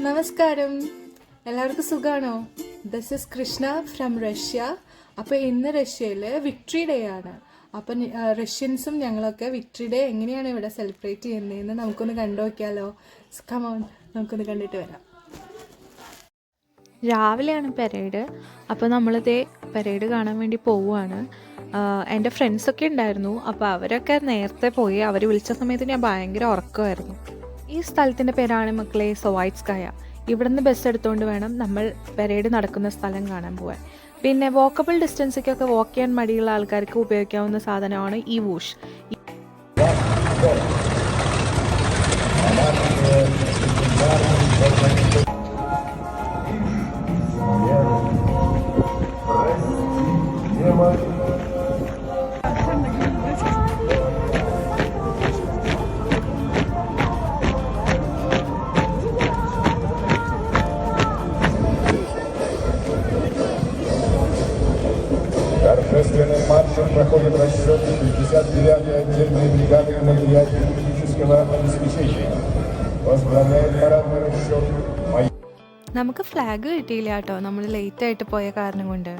നമസ്കാരം, എല്ലാവർക്കും സുഖമാണോ? This is Krishna from Russia. അപ്പോൾ ഇന്ന് റഷ്യയിൽ വിക്ടറി ഡേ ആണ്. അപ്പം റഷ്യൻസും ഞങ്ങളൊക്കെ വിക്ടറി ഡേ എങ്ങനെയാണ് ഇവിടെ സെലിബ്രേറ്റ് ചെയ്യുന്നതെന്ന് നമുക്കൊന്ന് കണ്ടു നോക്കിയാലോ? കമോൺ, നമുക്കൊന്ന് കണ്ടിട്ട് വരാം. രാവിലെയാണ് പരേഡ്. അപ്പോൾ നമ്മളിതേ പരേഡ് കാണാൻ വേണ്ടി പോവുകയാണ്. എൻ്റെ ഫ്രണ്ട്സൊക്കെ ഉണ്ടായിരുന്നു. അപ്പോൾ അവരൊക്കെ നേരത്തെ പോയി. അവർ വിളിച്ച സമയത്ത് ഞാൻ ഭയങ്കര ഉറക്കമായിരുന്നു. ഈ സ്ഥലത്തിൻ്റെ പേരാണ് മക്കളെ സൊവൈറ്റ്സ്കായ. ഇവിടുന്ന് ബസ് എടുത്തുകൊണ്ട് വേണം നമ്മൾ പരേഡ് നടക്കുന്ന സ്ഥലം കാണാൻ പോകാൻ. പിന്നെ വോക്കബിൾ ഡിസ്റ്റൻസിക്കൊക്കെ വാക്ക് ചെയ്യാൻ മടിയുള്ള ആൾക്കാർക്ക് ഉപയോഗിക്കാവുന്ന സാധനമാണ് ഈ വൂഷ്. Торжественным маршем проходит расчет 69-й отдельной бригады материально-технического обеспечения. Возглавляет парадный расчет майор. നമുക്ക് ഫ്ലാഗ് കിട്ടിയില്ല കേട്ടോ, നമ്മൾ ലേറ്റായിട്ട് പോയ കാരണം കൊണ്ട്.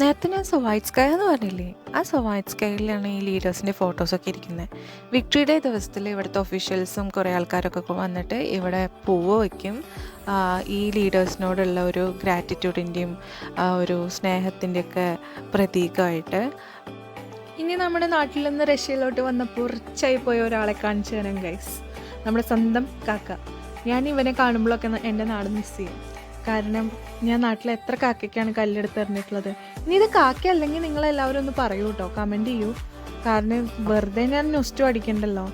നേരത്തെ ഞാൻ സൊവൈറ്റ്സ്കായ എന്ന് പറഞ്ഞില്ലേ, ആ സൊവൈറ്റ്സ്കായയിലാണ് ഈ ലീഡേഴ്സിൻ്റെ ഫോട്ടോസൊക്കെ ഇരിക്കുന്നത്. വിക്ടറി ഡേ ദിവസത്തിൽ ഇവിടുത്തെ ഒഫീഷ്യൽസും കുറേ ആൾക്കാരൊക്കെ വന്നിട്ട് ഇവിടെ പൂവ് വയ്ക്കും. ഈ ലീഡേഴ്സിനോടുള്ള ഒരു ഗ്രാറ്റിറ്റ്യൂഡിൻ്റെയും ഒരു സ്നേഹത്തിൻ്റെയൊക്കെ പ്രതീകമായിട്ട്. ഇനി നമ്മുടെ നാട്ടിൽ നിന്ന് റഷ്യയിലോട്ട് വന്നപ്പോൾ റിച്ചായി പോയ ഒരാളെ കാണിച്ചു തരാം ഗൈസ്. നമ്മുടെ സ്വന്തം കാക്ക. ഞാൻ ഇവനെ കാണുമ്പോഴൊക്കെ എൻ്റെ നാട് മിസ് ചെയ്യും. കാരണം ഞാൻ നാട്ടിൽ എത്ര കാക്കയ്ക്കാണ് കല്ലെടുത്ത് എറിഞ്ഞിട്ടുള്ളത്. ഇനി ഇത് കാക്ക അല്ലെങ്കിൽ നിങ്ങളെല്ലാവരും ഒന്ന് പറയൂ കേട്ടോ, കമൻറ്റ് ചെയ്യൂ. കാരണം വെറുതെ ഞാൻ ന്യൂസ്റ്റു അടിക്കണ്ടല്ലോ.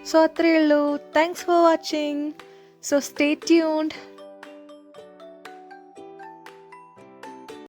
സോ അത്രയേ ഉള്ളൂ. Thanks for watching. So stay tuned.